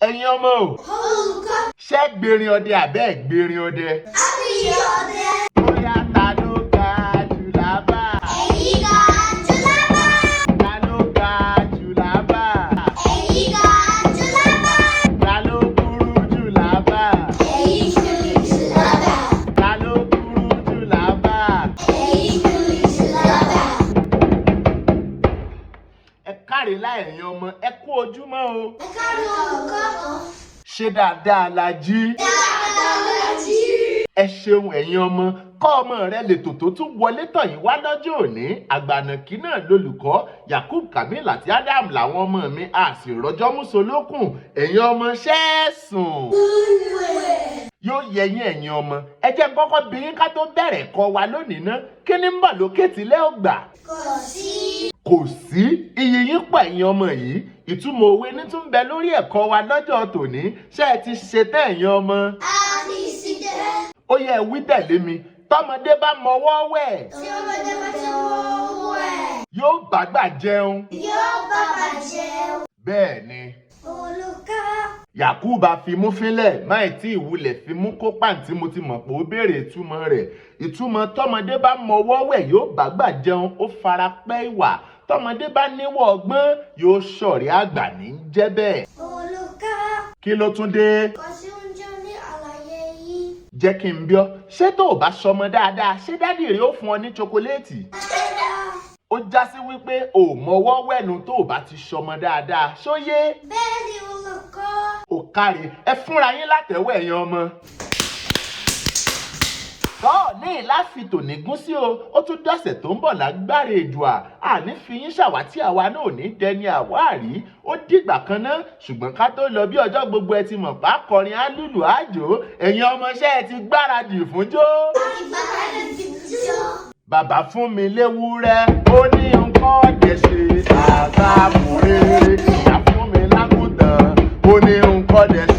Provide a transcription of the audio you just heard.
ẹ̀yin ọmọ o. Olùkọ́. Ṣé gbèrin ọdẹ àbẹ́ gbèrin ọdẹ? Àbíyí ọdẹ. Bóyá ta ló ga jù lábà? Ẹ̀yin ga jù lábà. Ta ló ga jù lábà? Ẹ̀yin ga jù lábà. Ta ló kúrú jù lábà? Ẹ̀yin kúrú jù lábà. Ta ló kúrú jù lábà? Ẹ̀yin kúrú jù lábà. Ẹ káre láẹ̀yin ọmọ, ẹ kú ojúmọ́ o. Ẹ káàárọ̀ olùkọ́. Ṣé dáadáa la jí? Dáadáa la jí. Ẹ ṣeun ẹ̀yin ọmọ, kọ́ ọmọ rẹ lètò tó tún wọlé tàn yín wá lọ́jọ́ òní. Àgbànàkí náà lolùkọ́ Yakub Kamil àti Adam làwọn ọmọ mi, a sì rọjọ́ músolókùn. Ẹ̀yin ọmọ ṣẹ́ẹ̀sùn. Yóò yẹ yín ẹ̀yin ọmọ. Ẹ jẹ́ kọ́kọ́ bí yín ká tó bẹ̀rẹ̀ kọ́ wa lónìí ná. Kí ni ń bọ̀ lókè tílẹ̀ ọgbà? Kò sí. Kò sí. Iyì yín pọ̀ ẹ̀yin ọmọ yìí. Ìtumọ̀ òwe ní tún bẹ lórí ẹ̀kọ́ wa lọ́jọ́ tòní. Ṣé ẹ ti ṣetán ẹ̀yin ọmọ? A ti ṣiṣẹ́. Ó yẹ ẹ wí tẹ̀lé mi. Tọ́mọdé bá mọwọ́ wẹ̀, Tí ọmọdé bá ti wọ́ ẹ̀, yóò bágbà jẹun. yóò bàbà jẹun. Bẹ́ẹ̀ ni. Olùkọ́. Yakuba fimú fínlẹ̀, máì tí ìwulẹ̀ fimú kó pàǹtí mo ti mọ̀ pé ó béèrè ìtumọ̀ rẹ̀. Ìtumọ̀ tọ́mọdé bá mọwọ́ wẹ̀ yóò bágbà jẹun, ó fara pẹ́ ìwà. Tọ́mọdé bá níwọ̀ ọgbọ́n yóò ṣọ̀rẹ́ àgbà ní jẹ́ bẹ́ẹ̀. Olùkọ́. Kí ló tún dé? Kò sí oúnjẹ ní àlàyé yìí. Jẹ́ kí n bí ọ. Ṣé tó o bá ṣọmọ dáadáa, ṣé dádì rẹ ó fún ọ ní chokoléètì? Ó já sí wípé o ò mọwọ́ wẹ̀nu tó o bá ti ṣọmọ dáadáa. Ṣóyé? Bẹ́ẹ̀ ni olùkọ́. Ò káre, ẹ fúnra yín látẹ̀wọ́ ẹ̀yin ọmọ. Tọ́ ní ìláfitò ní gún sí o, ó tún dọ̀sẹ̀ tó ń bọ̀ lágbára Èdùà. Àní fi yín ṣàwátì àwa náà ò ní dẹni àwárí. Ó dìgbà kan ná, ṣùgbọ́n ká tó lọ bí ọjọ́ gbogbo ẹ ti mọ̀ pa kọrin álùlù àjò. Ẹ̀yin ọmọọṣẹ́ ẹ ti gbáradì fúnjó. Ìgbàlódé ti jó. Bàbá fún mi léwúrẹ́, ó ní nǹkan ọ̀dẹ̀ ṣe. Bàbá mú rere, ìyá fún mi lágùntàn, ó ní nǹkan ọ̀dẹ̀ ṣe.